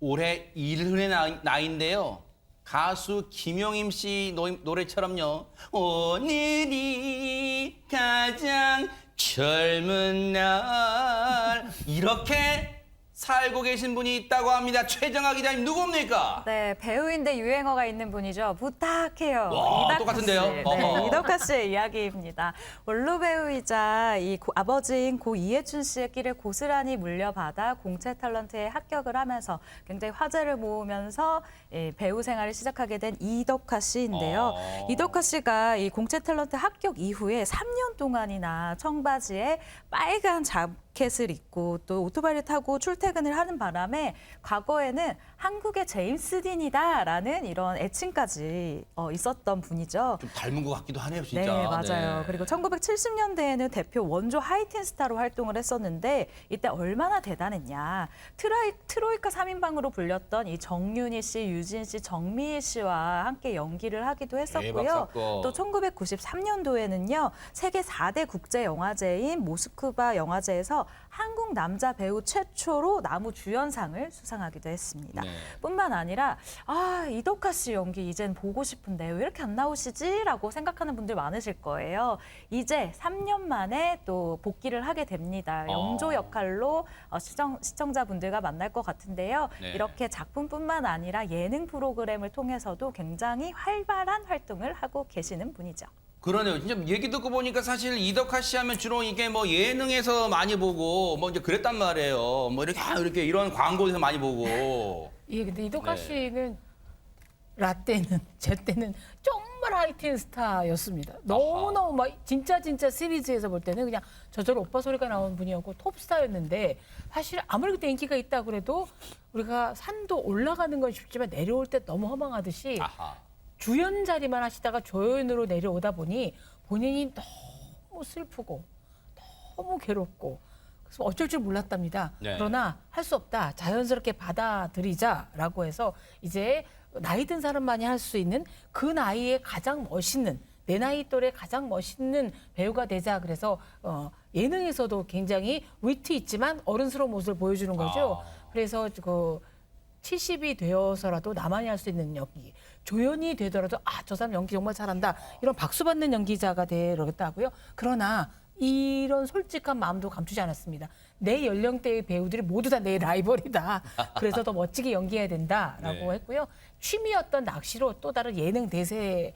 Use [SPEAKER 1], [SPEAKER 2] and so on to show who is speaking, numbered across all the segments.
[SPEAKER 1] 올해 1흔의 나이인데요. 가수 김용임 씨 노래처럼요. 오늘이 가장 젊은 날 이렇게 살고 계신 분이 있다고 합니다. 최정아 기자님 누굽니까?
[SPEAKER 2] 네, 배우인데 유행어가 있는 분이죠. 부탁해요.
[SPEAKER 1] 와,
[SPEAKER 2] 이덕화
[SPEAKER 1] 똑같은데요?
[SPEAKER 2] 씨. 네, 이덕화 씨의 이야기입니다. 원로 배우이자 아버지인 고 이해춘 씨의 길을 고스란히 물려받아 공채 탤런트에 합격을 하면서 굉장히 화제를 모으면서 배우 생활을 시작하게 된 이덕화 씨인데요. 이덕화 씨가 이 공채 탤런트 합격 이후에 3년 동안이나 청바지에 빨간 자켓을 입고 또 오토바이를 타고 출퇴근을 하는 바람에 과거에는 한국의 제임스 딘이다라는 이런 애칭까지 있었던 분이죠.
[SPEAKER 1] 좀 닮은 것 같기도 하네요, 진짜.
[SPEAKER 2] 네, 맞아요.
[SPEAKER 1] 네.
[SPEAKER 2] 그리고 1970년대에는 대표 원조 하이틴 스타로 활동을 했었는데 이때 얼마나 대단했냐. 트로이카 3인방으로 불렸던 이 정윤희 씨, 유진 씨, 정미희 씨와 함께 연기를 하기도 했었고요.
[SPEAKER 1] 대박 사건.
[SPEAKER 2] 또 1993년도에는요. 세계 4대 국제 영화제인 모스크바 영화제에서 한국 남자 배우 최초로 나무 주연상을 수상하기도 했습니다.
[SPEAKER 1] 네.
[SPEAKER 2] 뿐만 아니라 이덕화 씨 연기 이젠 보고 싶은데 왜 이렇게 안 나오시지?라고 생각하는 분들 많으실 거예요. 이제 3년 만에 또 복귀를 하게 됩니다. 영조 역할로 시청자분들과 만날 것 같은데요.
[SPEAKER 1] 네.
[SPEAKER 2] 이렇게 작품뿐만 아니라 예능 프로그램을 통해서도 굉장히 활발한 활동을 하고 계시는 분이죠.
[SPEAKER 1] 그러네요. 진짜 얘기 듣고 보니까 사실 이덕화 씨 하면 주로 이게 뭐 예능에서 많이 보고 뭐 이제 그랬단 말이에요. 뭐 이렇게 이런 광고에서 많이 보고.
[SPEAKER 3] 예, 근데 이덕화
[SPEAKER 1] 네.
[SPEAKER 3] 씨는 라떼는 제 때는 정말 하이틴 스타였습니다. 너무너무 막 진짜 시리즈에서 볼 때는 그냥 저절로 오빠 소리가 나오는 분이었고 톱스타였는데 사실 아무리 그때 인기가 있다 그래도 우리가 산도 올라가는 건 쉽지만 내려올 때 너무 허망하듯이
[SPEAKER 1] 아하.
[SPEAKER 3] 주연 자리만 하시다가 조연으로 내려오다 보니 본인이 너무 슬프고 너무 괴롭고 그래서 어쩔 줄 몰랐답니다.
[SPEAKER 1] 네.
[SPEAKER 3] 그러나 할 수 없다. 자연스럽게 받아들이자라고 해서 이제 나이 든 사람만이 할 수 있는 그 나이에 가장 멋있는 내 나이 또래 가장 멋있는 배우가 되자 그래서 예능에서도 굉장히 위트 있지만 어른스러운 모습을 보여주는 거죠. 그래서 그 70이 되어서라도 나만이 할 수 있는 연기, 조연이 되더라도 저 사람 연기 정말 잘한다. 이런 박수 받는 연기자가 되려겠다고요. 그러나 이런 솔직한 마음도 감추지 않았습니다. 내 연령대의 배우들이 모두 다 내 라이벌이다. 그래서 더 멋지게 연기해야 된다라고
[SPEAKER 1] 네.
[SPEAKER 3] 했고요. 취미였던 낚시로 또 다른 예능 대세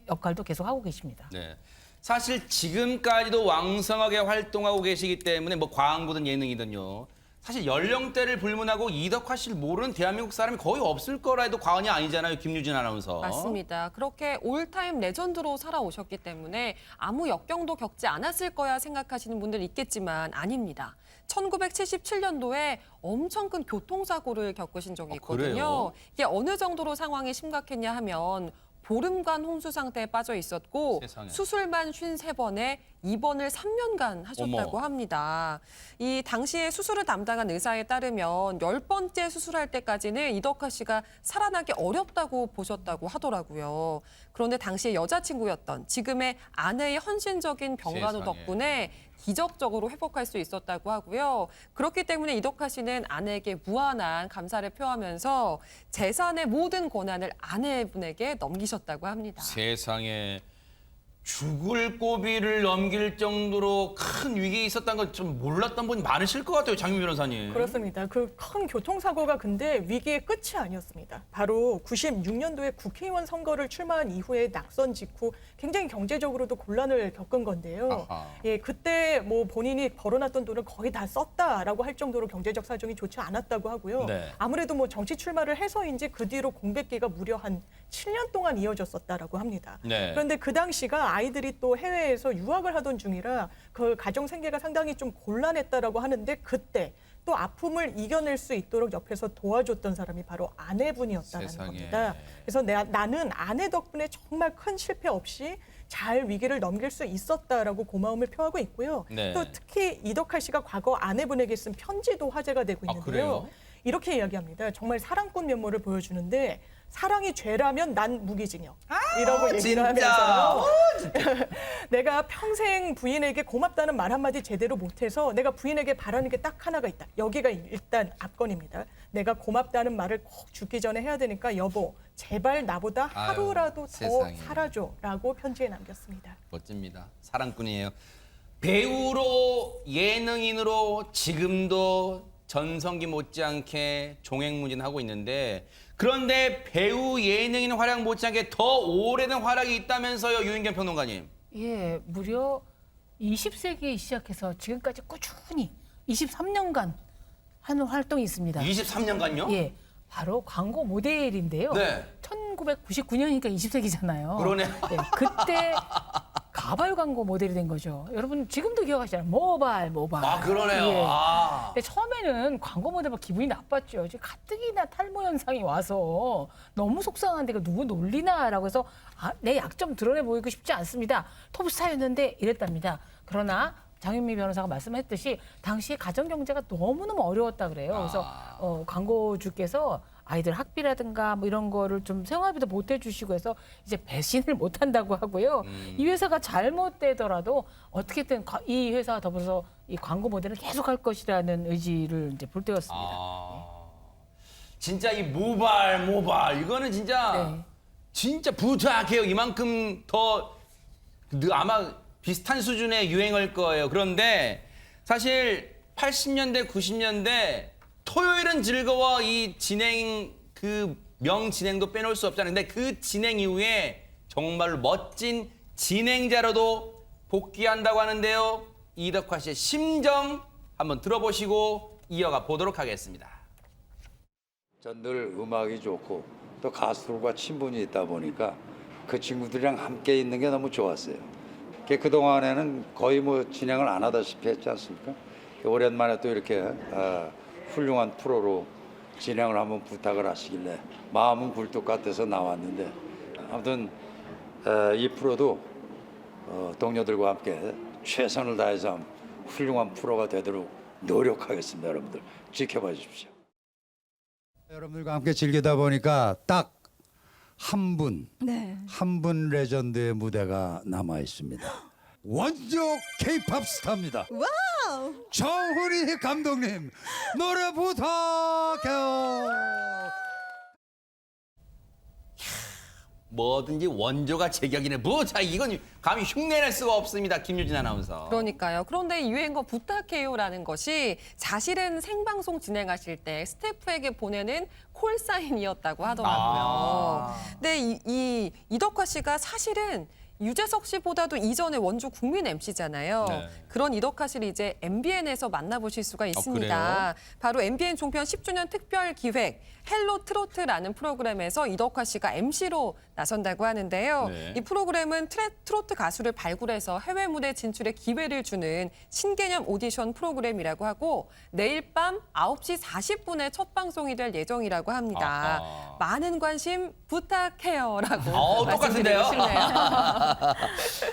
[SPEAKER 3] 역할도 계속 하고 계십니다.
[SPEAKER 1] 네. 사실 지금까지도 왕성하게 활동하고 계시기 때문에 뭐 광고든 예능이든요. 사실 연령대를 불문하고 이덕화 씨를 모르는 대한민국 사람이 거의 없을 거라 해도 과언이 아니잖아요, 김유진 아나운서.
[SPEAKER 4] 맞습니다. 그렇게 올타임 레전드로 살아오셨기 때문에 아무 역경도 겪지 않았을 거야 생각하시는 분들 있겠지만 아닙니다. 1977년도에 엄청 큰 교통사고를 겪으신 적이 있거든요.
[SPEAKER 1] 그래요?
[SPEAKER 4] 이게 어느 정도로 상황이 심각했냐 하면 보름간 혼수 상태에 빠져 있었고
[SPEAKER 1] 세상에.
[SPEAKER 4] 수술만 53번에 입원을 3년간 하셨다고
[SPEAKER 1] 어머.
[SPEAKER 4] 합니다. 이 당시에 수술을 담당한 의사에 따르면 10번째 수술할 때까지는 이덕화 씨가 살아나기 어렵다고 보셨다고 하더라고요. 그런데 당시에 여자친구였던 지금의 아내의 헌신적인 병간호
[SPEAKER 1] 세상에.
[SPEAKER 4] 덕분에 기적적으로 회복할 수 있었다고 하고요. 그렇기 때문에 이덕화 씨는 아내에게 무한한 감사를 표하면서 재산의 모든 권한을 아내분에게 넘기셨다고 합니다.
[SPEAKER 1] 세상에 죽을 고비를 넘길 정도로 큰 위기에 있었다는 걸 좀 몰랐던 분이 많으실 것 같아요, 장민 변호사님.
[SPEAKER 5] 그렇습니다. 그 큰 교통사고가 근데 위기의 끝이 아니었습니다. 바로 96년도에 국회의원 선거를 출마한 이후에 낙선 직후 굉장히 경제적으로도 곤란을 겪은 건데요.
[SPEAKER 1] 아하.
[SPEAKER 5] 예, 그때 뭐 본인이 벌어놨던 돈을 거의 다 썼다라고 할 정도로 경제적 사정이 좋지 않았다고 하고요.
[SPEAKER 1] 네.
[SPEAKER 5] 아무래도 뭐 정치 출마를 해서인지 그 뒤로 공백기가 무려 한 7년 동안 이어졌었다라고 합니다.
[SPEAKER 1] 네.
[SPEAKER 5] 그런데 그 당시가 아이들이 또 해외에서 유학을 하던 중이라 그 가정 생계가 상당히 좀 곤란했다라고 하는데 그때 또 아픔을 이겨낼 수 있도록 옆에서 도와줬던 사람이 바로 아내분이었다는
[SPEAKER 1] 세상에.
[SPEAKER 5] 겁니다. 그래서 나는 아내 덕분에 정말 큰 실패 없이 잘 위기를 넘길 수 있었다라고 고마움을 표하고 있고요.
[SPEAKER 1] 네.
[SPEAKER 5] 또 특히 이덕화 씨가 과거 아내분에게 쓴 편지도 화제가 되고
[SPEAKER 1] 아,
[SPEAKER 5] 있는데요.
[SPEAKER 1] 그래요?
[SPEAKER 5] 이렇게 이야기합니다. 정말 사랑꾼 면모를 보여주는데 사랑이 죄라면 난 무기징역이라고 얘기를
[SPEAKER 1] 진짜.
[SPEAKER 5] 하면서요. 내가 평생 부인에게 고맙다는 말 한마디 제대로 못해서 내가 부인에게 바라는 게 딱 하나가 있다. 여기가 일단 압권입니다. 내가 고맙다는 말을 꼭 죽기 전에 해야 되니까 여보 제발 나보다 하루라도 더
[SPEAKER 1] 세상에.
[SPEAKER 5] 살아줘라고 편지에 남겼습니다.
[SPEAKER 1] 멋집니다. 사랑꾼이에요. 배우로 예능인으로 지금도 전성기 못지않게 종횡무진하고 있는데 그런데 배우 예능인 활약 못지않게 더 오래된 활약이 있다면서요, 유인경 평론가님.
[SPEAKER 3] 예, 무려 20세기에 시작해서 지금까지 꾸준히 23년간 하는 활동이 있습니다.
[SPEAKER 1] 23년간요?
[SPEAKER 3] 예, 바로 광고 모델인데요.
[SPEAKER 1] 네.
[SPEAKER 3] 1999년이니까 20세기잖아요.
[SPEAKER 1] 그러네요.
[SPEAKER 3] 예, 그때 가발 광고 모델이 된 거죠. 여러분 지금도 기억하시잖아요. 모발.
[SPEAKER 1] 아, 그러네요.
[SPEAKER 3] 예.
[SPEAKER 1] 아.
[SPEAKER 3] 근데 처음에는 광고 모델 막 기분이 나빴죠. 지금 가뜩이나 탈모 현상이 와서 너무 속상한데 이거 누구 놀리나라고 해서 내 약점 드러내 보이고 싶지 않습니다. 톱스타였는데 이랬답니다. 그러나 장윤미 변호사가 말씀했듯이 당시에 가정 경제가 너무너무 어려웠다 그래요. 그래서 광고주께서 아이들 학비라든가 뭐 이런 거를 좀 생활비도 보태주시고 해서 이제 배신을 못 한다고 하고요. 이 회사가 잘못되더라도 어떻게든 이 회사와 더불어서 이 광고 모델을 계속할 것이라는 의지를 이제 불태웠습니다.
[SPEAKER 1] 진짜 이 모발 이거는 진짜
[SPEAKER 3] 네.
[SPEAKER 1] 진짜 부탁해요. 이만큼 더 아마 비슷한 수준의 유행할 거예요. 그런데 사실 80년대 90년대 토요일은 즐거워 이 진행 그 명진행도 빼놓을 수 없잖아요. 근데 그 진행 이후에 정말로 멋진 진행자로도 복귀한다고 하는데요. 이덕화 씨의 심정 한번 들어보시고 이어가 보도록 하겠습니다.
[SPEAKER 6] 전 늘 음악이 좋고 또 가수들과 친분이 있다 보니까 그 친구들이랑 함께 있는 게 너무 좋았어요. 그동안에는 거의 뭐 진행을 안 하다시피 했지 않습니까? 오랜만에 또 이렇게 훌륭한 프로로 진행을 한번 부탁을 하시길래 마음은 굴뚝 같아서 나왔는데 아무튼 이 프로도 동료들과 함께 최선을 다해서 훌륭한 프로가 되도록 노력하겠습니다. 여러분들 지켜봐 주십시오. 여러분들과 함께 즐기다 보니까 딱 한 분, 한 분 레전드의 무대가 남아 있습니다. 원조 K-팝 스타입니다. 와우! 정훈이 감독님 노래 부탁해요.
[SPEAKER 1] 뭐든지 원조가 제격이네. 자 이건 감히 흉내낼 수가 없습니다. 김유진 아나운서.
[SPEAKER 4] 그러니까요. 그런데 이 유행어 부탁해요라는 것이 사실은 생방송 진행하실 때 스태프에게 보내는 콜사인이었다고 하더라고요. 근데 이덕화 씨가 사실은 유재석 씨보다도 이전에 원조 국민 MC잖아요.
[SPEAKER 1] 네.
[SPEAKER 4] 그런 이덕화 씨를 이제 MBN에서 만나보실 수가 있습니다. 바로 MBN 종편 10주년 특별 기획 헬로 트로트라는 프로그램에서 이덕화 씨가 MC로 나선다고 하는데요.
[SPEAKER 1] 네.
[SPEAKER 4] 이 프로그램은 트로트 가수를 발굴해서 해외 무대 진출의 기회를 주는 신개념 오디션 프로그램이라고 하고 내일 밤 9시 40분에 첫 방송이 될 예정이라고 합니다.
[SPEAKER 1] 아하.
[SPEAKER 4] 많은 관심 부탁해요라고
[SPEAKER 1] 똑같은데요?
[SPEAKER 4] 말씀드리고 싶네요.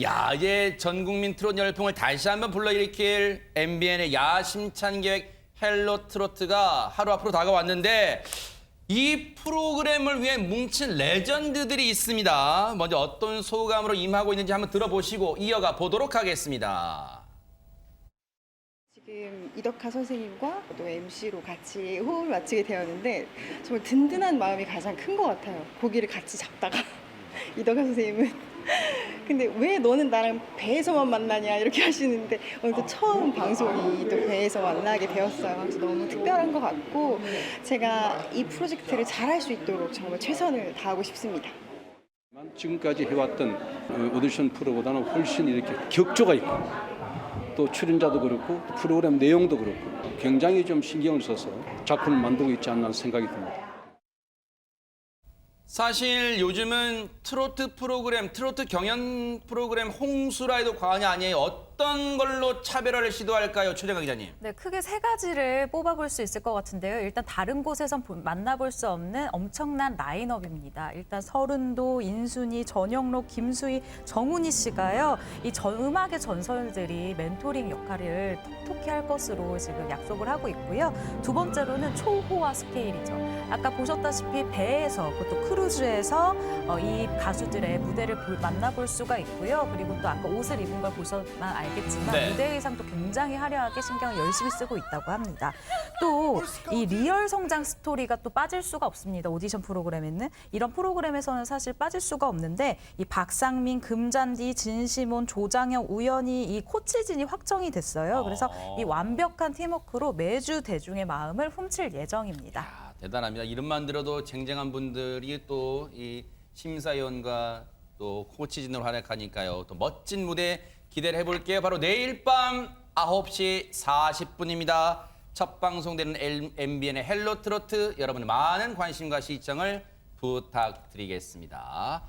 [SPEAKER 1] 야, 이제 전 국민 트롯 열풍을 다시 한번 불러일으킬 MBN의 야심찬 계획 헬로 트로트가 하루 앞으로 다가왔는데 이 프로그램을 위해 뭉친 레전드들이 있습니다. 먼저 어떤 소감으로 임하고 있는지 한번 들어보시고 이어가 보도록 하겠습니다.
[SPEAKER 7] 지금 이덕화 선생님과 또 MC로 같이 호흡을 맞추게 되었는데 정말 든든한 마음이 가장 큰 것 같아요. 고기를 같이 잡다가 이덕화 선생님은 근데 왜 너는 나랑 배에서만 만나냐 이렇게 하시는데 오늘 또 처음 방송이 또 배에서 만나게 되었어요. 그래서 너무 특별한 것 같고 제가 이 프로젝트를 잘할 수 있도록 정말 최선을 다하고 싶습니다.
[SPEAKER 8] 지금까지 해왔던 오디션 프로보다는 훨씬 이렇게 격조가 있고 또 출연자도 그렇고 프로그램 내용도 그렇고 굉장히 좀 신경을 써서 작품을 만들고 있지 않나 생각이 듭니다.
[SPEAKER 1] 사실 요즘은 트로트 프로그램, 트로트 경연 프로그램 홍수라 해도 과언이 아니에요. 어떤 걸로 차별화를 시도할까요, 최정아 기자님?
[SPEAKER 2] 네, 크게 세 가지를 뽑아볼 수 있을 것 같은데요. 일단 다른 곳에선 만나볼 수 없는 엄청난 라인업입니다. 일단 서른도, 인순이, 전영록, 김수희, 정훈이 씨가요. 이 음악의 전설들이 멘토링 역할을 톡톡히 할 것으로 지금 약속을 하고 있고요. 두 번째로는 초호화 스케일이죠. 아까 보셨다시피 배에서, 그것도 크루즈에서 이 가수들의 무대를 만나볼 수가 있고요. 그리고 또 아까 옷을 입은 걸 보셔만 알겠지만
[SPEAKER 1] 네.
[SPEAKER 2] 무대 의상도 굉장히 화려하게 신경을 열심히 쓰고 있다고 합니다. 또 이 리얼 성장 스토리가 또 빠질 수가 없습니다. 오디션 프로그램에는. 이런 프로그램에서는 사실 빠질 수가 없는데 이 박상민, 금잔디, 진시몬, 조장혁, 우연히 이 코치진이 확정이 됐어요. 그래서 이 완벽한 팀워크로 매주 대중의 마음을 훔칠 예정입니다.
[SPEAKER 1] 아, 대단합니다. 이름만 들어도 쟁쟁한 분들이 또 이 심사위원과 또 코치진으로 활약하니까요. 또 멋진 무대 기대를 해볼게요. 바로 내일 밤 9시 40분입니다. 첫 방송되는 MBN의 헬로 트로트 여러분의 많은 관심과 시청을 부탁드리겠습니다.